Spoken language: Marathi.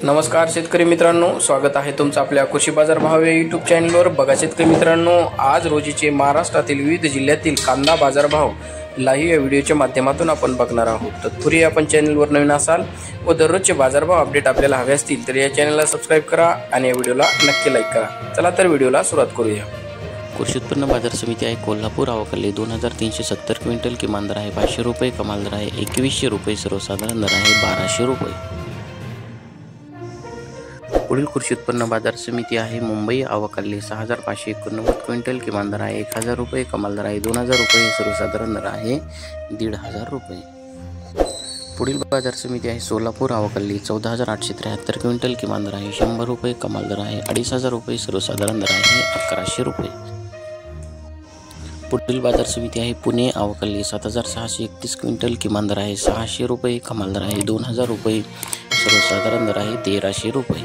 नमस्कार शेतकरी मित्रांनो, स्वागत आहे तुमचं आपल्या कृषी बाजार भाव या यूट्यूब चॅनलवर। बघा शेतकरी मित्रांनो, आज रोजीचे महाराष्ट्रातील विविध जिल्ह्यातील कांदा बाजार भाव लाईव्ह या व्हिडिओच्या माध्यमातून आपण बघणार आहोत। तत्पूर्वी आपण चॅनलवर नवीन असाल व दररोजचे बाजारभाव अपडेट आपल्याला हवे असतील तर या चॅनलला सबस्क्राइब करा आणि या व्हिडिओला नक्की लाईक करा। चला तर व्हिडिओला सुरुवात करूया। कृषी उत्पन्न बाजार समिती आहे कोल्हापूर आवकले 2370 क्विंटल, किमान दर आहे 500 रुपये, कमाल दर आहे 2100 रुपये, सर्वसाधारण दर आहे 1200 रुपये। पुढील कृषी उत्पन्न बाजार समिती आहे मुंबई आवकले 6589 क्विंटल, किमान दर आहे 1000 रुपये, कमाल दर आहे 2000 रुपये, सर्वसाधारण दर आहे 1500 रुपये। पुढील बाजार समिती आहे सोलापूर आवकले 14873 क्विंटल, किमान दर आहे 100 रुपये, कमाल दर आहे 2500 रुपये, सर्वसाधारण दर आहे 1100 रुपये। पुढील बाजार समिती आहे पुणे आवकले 7631 क्विंटल, किमान दर आहे 600 रुपये, कमाल दर आहे 2000 रुपये, सर्वसाधारण दर आहे 1300 रुपये।